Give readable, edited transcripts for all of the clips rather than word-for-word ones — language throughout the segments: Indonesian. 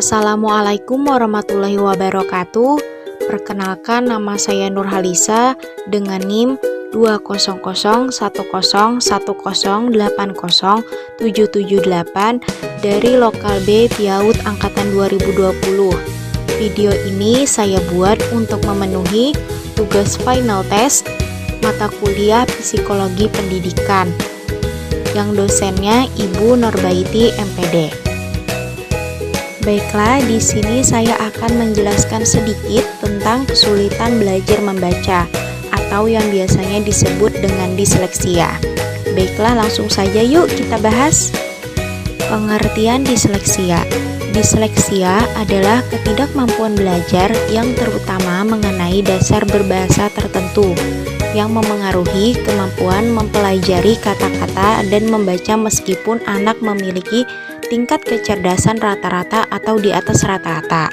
Assalamualaikum warahmatullahi wabarakatuh. Perkenalkan, nama saya Nurhalisa dengan NIM 2001010807778 dari Lokal B Piaut Angkatan 2020. Video ini saya buat untuk memenuhi tugas final test mata kuliah Psikologi Pendidikan yang dosennya Ibu Norbaiti MPD. Baiklah, di sini saya akan menjelaskan sedikit tentang kesulitan belajar membaca atau yang biasanya disebut dengan disleksia. Baiklah, langsung saja yuk kita bahas. Pengertian disleksia. Disleksia adalah ketidakmampuan belajar yang terutama mengenai dasar berbahasa tertentu yang memengaruhi kemampuan mempelajari kata-kata dan membaca meskipun anak memiliki tingkat kecerdasan rata-rata atau di atas rata-rata,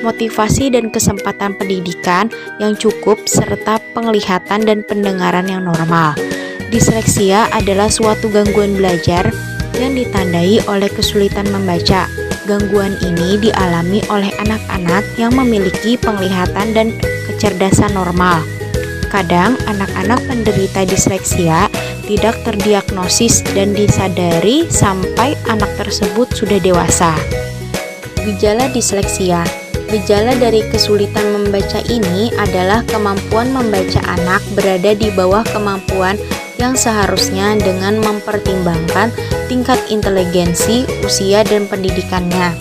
motivasi dan kesempatan pendidikan yang cukup, serta penglihatan dan pendengaran yang normal. Disleksia adalah suatu gangguan belajar yang ditandai oleh kesulitan membaca. Gangguan ini dialami oleh anak-anak yang memiliki penglihatan dan kecerdasan normal. Kadang anak-anak penderita disleksia tidak terdiagnosis dan disadari sampai anak tersebut sudah dewasa. Gejala disleksia. Gejala dari kesulitan membaca ini adalah kemampuan membaca anak berada di bawah kemampuan yang seharusnya dengan mempertimbangkan tingkat inteligensi, usia, dan pendidikannya.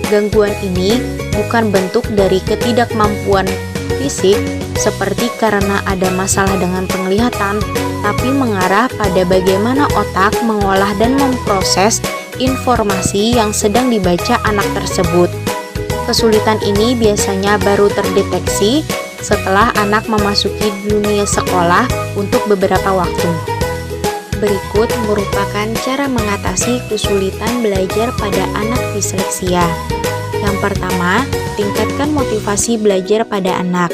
Gangguan ini bukan bentuk dari ketidakmampuan fisik seperti karena ada masalah dengan penglihatan, tapi mengarah pada bagaimana otak mengolah dan memproses informasi yang sedang dibaca anak tersebut. Kesulitan ini biasanya baru terdeteksi setelah anak memasuki dunia sekolah untuk beberapa waktu. Berikut merupakan cara mengatasi kesulitan belajar pada anak disleksia. Yang pertama, tingkatkan motivasi belajar pada anak.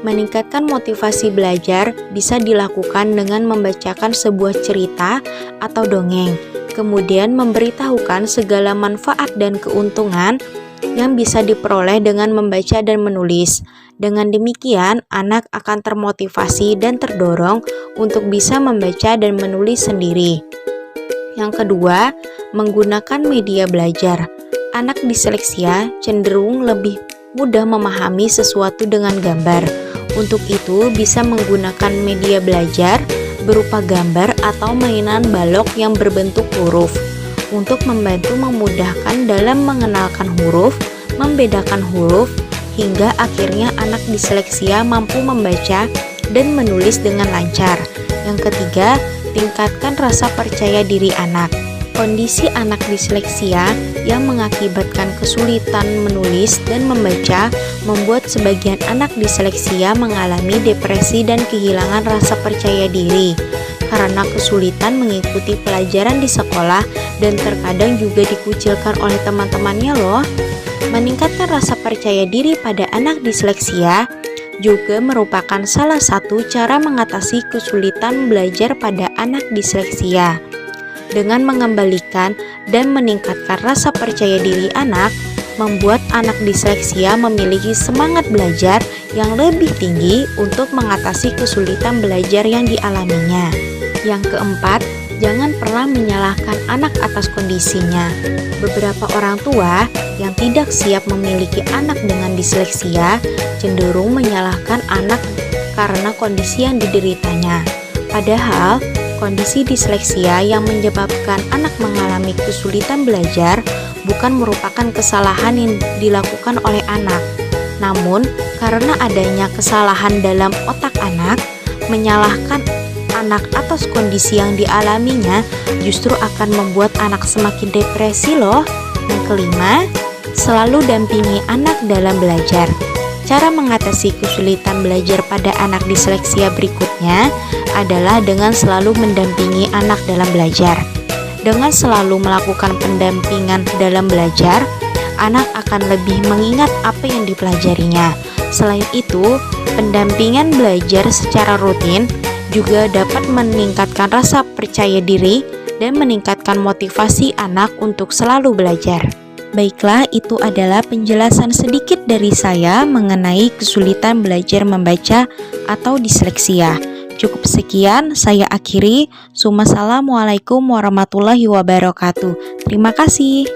Meningkatkan motivasi belajar bisa dilakukan dengan membacakan sebuah cerita atau dongeng, kemudian memberitahukan segala manfaat dan keuntungan yang bisa diperoleh dengan membaca dan menulis. Dengan demikian, anak akan termotivasi dan terdorong untuk bisa membaca dan menulis sendiri. Yang kedua, menggunakan media belajar. Anak disleksia cenderung lebih mudah memahami sesuatu dengan gambar. Untuk itu, bisa menggunakan media belajar berupa gambar atau mainan balok yang berbentuk huruf untuk membantu memudahkan dalam mengenalkan huruf, membedakan huruf, hingga akhirnya anak disleksia mampu membaca dan menulis dengan lancar. Yang ketiga, tingkatkan rasa percaya diri anak. Kondisi anak disleksia yang mengakibatkan kesulitan menulis dan membaca membuat sebagian anak disleksia mengalami depresi dan kehilangan rasa percaya diri karena kesulitan mengikuti pelajaran di sekolah dan terkadang juga dikucilkan oleh teman-temannya loh. Meningkatkan rasa percaya diri pada anak disleksia juga merupakan salah satu cara mengatasi kesulitan belajar pada anak disleksia. Dengan mengembalikan dan meningkatkan rasa percaya diri anak, membuat anak disleksia memiliki semangat belajar yang lebih tinggi untuk mengatasi kesulitan belajar yang dialaminya. Yang keempat, jangan pernah menyalahkan anak atas kondisinya. Beberapa orang tua yang tidak siap memiliki anak dengan disleksia cenderung menyalahkan anak karena kondisi yang dideritanya. Padahal, kondisi disleksia yang menyebabkan anak mengalami kesulitan belajar bukan merupakan kesalahan yang dilakukan oleh anak. Namun, karena adanya kesalahan dalam otak anak, menyalahkan anak atas kondisi yang dialaminya justru akan membuat anak semakin depresi loh. Yang kelima, selalu dampingi anak dalam belajar. Cara mengatasi kesulitan belajar pada anak disleksia berikutnya adalah dengan selalu mendampingi anak dalam belajar. Dengan selalu melakukan pendampingan dalam belajar, anak akan lebih mengingat apa yang dipelajarinya. Selain itu, pendampingan belajar secara rutin juga dapat meningkatkan rasa percaya diri dan meningkatkan motivasi anak untuk selalu belajar. Baiklah, itu adalah penjelasan sedikit dari saya mengenai kesulitan belajar membaca atau disleksia. Cukup sekian, saya akhiri. Wassalamualaikum warahmatullahi wabarakatuh. Terima kasih.